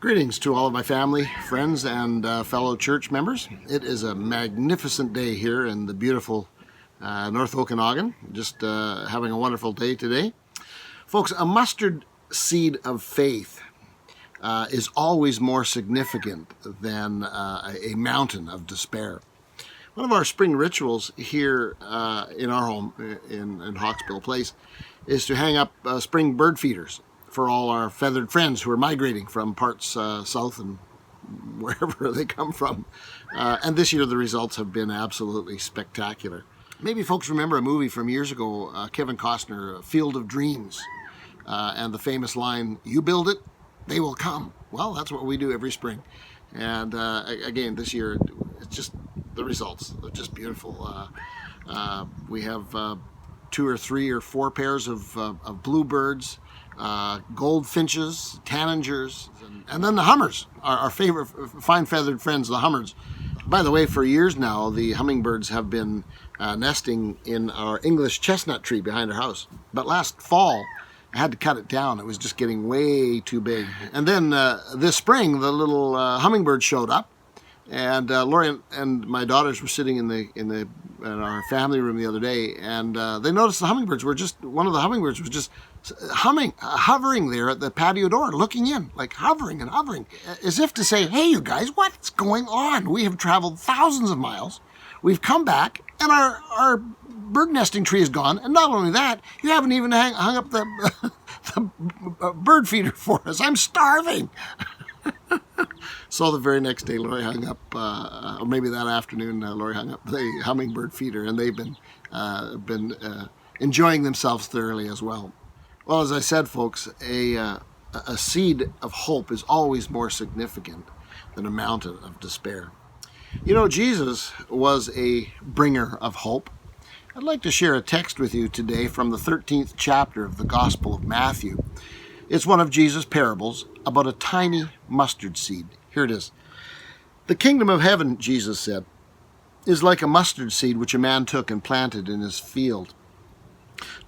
Greetings to all of my family, friends, and fellow church members. It is a magnificent day here in the beautiful North Okanagan. Just having a wonderful day today. Folks, a mustard seed of faith is always more significant than a mountain of despair. One of our spring rituals here in our home in Hawksbill Place is to hang up spring bird feeders for all our feathered friends who are migrating from parts south and wherever they come from. And this year the results have been absolutely spectacular. Maybe folks remember a movie from years ago, Kevin Costner, Field of Dreams, and the famous line, "You build it, they will come." Well, that's what we do every spring. And again, this year, it's just the results are just beautiful. We have 2 or 3 or 4 pairs of bluebirds, goldfinches, tanagers, and then the hummers, our favorite fine feathered friends, the hummers. By the way, for years now, the hummingbirds have been nesting in our English chestnut tree behind our house. But last fall, I had to cut it down. It was just getting way too big. And then this spring, the little hummingbird showed up, and Lori and my daughters were sitting in our family room the other day, and they noticed the hummingbirds were just, one of the hummingbirds was just hovering there at the patio door, looking in, like hovering and hovering, as if to say, "Hey, you guys, what's going on? We have traveled thousands of miles. We've come back, and our bird nesting tree is gone. And not only that, you haven't even hung up the bird feeder for us. I'm starving." So the very next day, Lori hung up, or maybe that afternoon, Lori hung up the hummingbird feeder, and they've been enjoying themselves thoroughly as well. Well, as I said, folks, a seed of hope is always more significant than a mountain of despair. You know, Jesus was a bringer of hope. I'd like to share a text with you today from the 13th chapter of the Gospel of Matthew. It's one of Jesus' parables about a tiny mustard seed. Here it is. "The kingdom of heaven," Jesus said, "is like a mustard seed which a man took and planted in his field.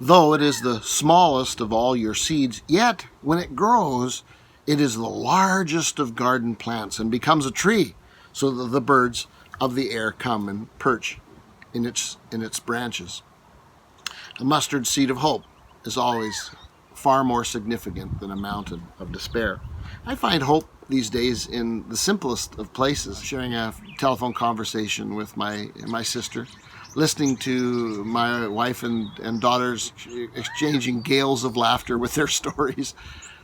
Though it is the smallest of all your seeds, yet when it grows, it is the largest of garden plants and becomes a tree, so that the birds of the air come and perch in its branches." A mustard seed of hope is always far more significant than a mountain of despair. I find hope these days in the simplest of places, sharing a telephone conversation with my sister, listening to my wife and daughters exchanging gales of laughter with their stories,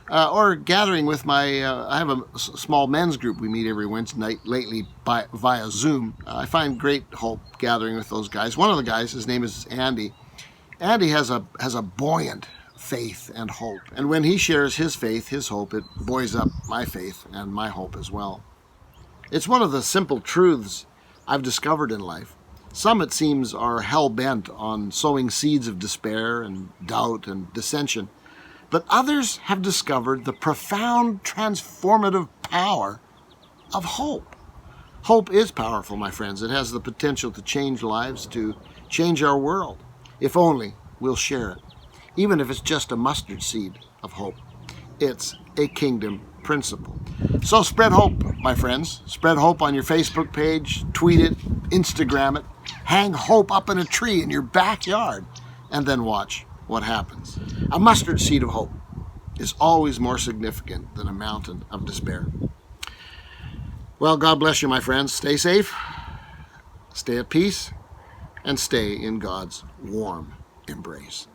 or gathering with I have a small men's group we meet every Wednesday night lately via Zoom. I find great hope gathering with those guys. One of the guys, his name is Andy. Andy has a buoyant faith and hope. And when he shares his faith, his hope, it buoys up my faith and my hope as well. It's one of the simple truths I've discovered in life. Some, it seems, are hell-bent on sowing seeds of despair and doubt and dissension. But others have discovered the profound transformative power of hope. Hope is powerful, my friends. It has the potential to change lives, to change our world, if only we'll share it. Even if it's just a mustard seed of hope. It's a kingdom principle. So spread hope, my friends. Spread hope on your Facebook page, tweet it, Instagram it, hang hope up in a tree in your backyard, and then watch what happens. A mustard seed of hope is always more significant than a mountain of despair. Well, God bless you, my friends. Stay safe, stay at peace, and stay in God's warm embrace.